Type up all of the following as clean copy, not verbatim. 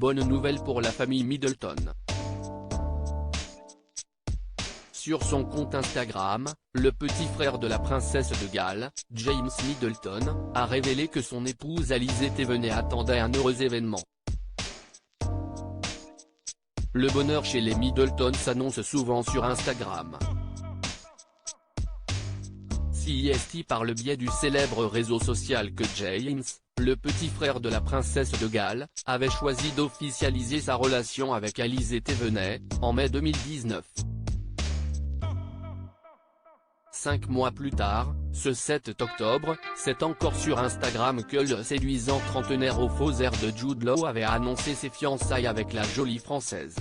bonne nouvelle pour la famille Middleton. Sur son compte Instagram, le petit frère de la princesse de Galles, James Middleton, a révélé que son épouse Alizée Thévenet attendait un heureux événement. Le bonheur chez les Middleton s'annonce souvent sur Instagram. CIST par le biais du célèbre réseau social que James, le petit frère de la princesse de Galles, avait choisi d'officialiser sa relation avec Alizée Thévenet, en mai 2019. 5 mois plus tard, ce 7 octobre, c'est encore sur Instagram que le séduisant trentenaire aux faux airs de Jude Law avait annoncé ses fiançailles avec la jolie française.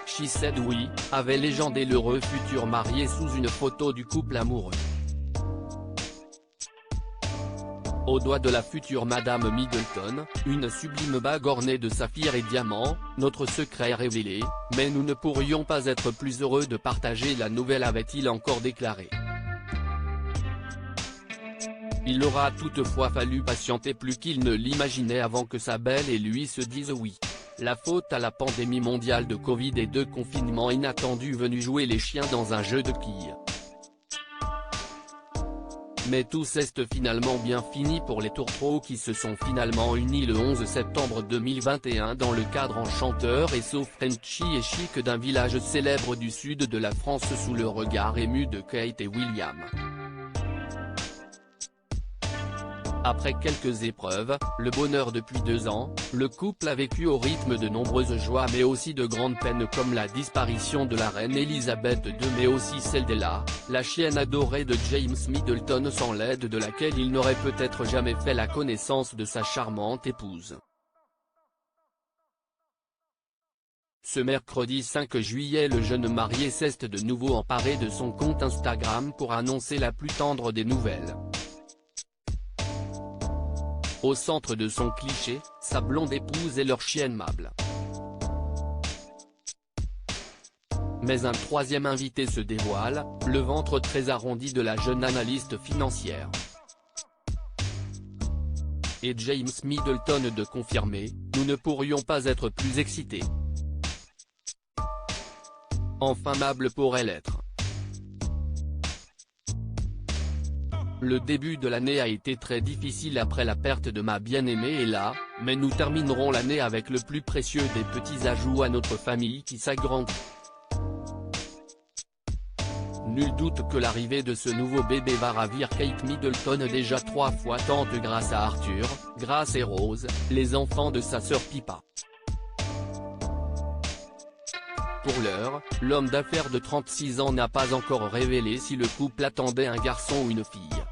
She Said We avait légendé l'heureux futur marié sous une photo du couple amoureux. Au doigt de la future Madame Middleton, une sublime bague ornée de saphirs et diamants, notre secret révélé, mais nous ne pourrions pas être plus heureux de partager la nouvelle, avait-il encore déclaré. Il aura toutefois fallu patienter plus qu'il ne l'imaginait avant que sa belle et lui se disent oui. La faute à la pandémie mondiale de Covid et de confinement inattendu venu jouer les chiens dans un jeu de quilles. Mais tout s'est finalement bien fini pour les tourtereaux qui se sont finalement unis le 11 septembre 2021 dans le cadre enchanteur et so Frenchy et chic d'un village célèbre du sud de la France sous le regard ému de Kate et William. Après quelques épreuves, le bonheur depuis 2 ans, le couple a vécu au rythme de nombreuses joies mais aussi de grandes peines comme la disparition de la reine Elisabeth II mais aussi celle d'Ella, la chienne adorée de James Middleton sans l'aide de laquelle il n'aurait peut-être jamais fait la connaissance de sa charmante épouse. Ce mercredi 5 juillet, le jeune marié s'est de nouveau emparé de son compte Instagram pour annoncer la plus tendre des nouvelles. Au centre de son cliché, sa blonde épouse et leur chienne Mable. Mais un troisième invité se dévoile, le ventre très arrondi de la jeune analyste financière. Et James Middleton de confirmer, nous ne pourrions pas être plus excités. Enfin Mable pourrait l'être. Le début de l'année a été très difficile après la perte de ma bien-aimée Ella, mais nous terminerons l'année avec le plus précieux des petits ajouts à notre famille qui s'agrandit. Nul doute que l'arrivée de ce nouveau bébé va ravir Kate Middleton, déjà 3 fois tante grâce à Arthur, Grace et Rose, les enfants de sa sœur Pippa. Pour l'heure, l'homme d'affaires de 36 ans n'a pas encore révélé si le couple attendait un garçon ou une fille.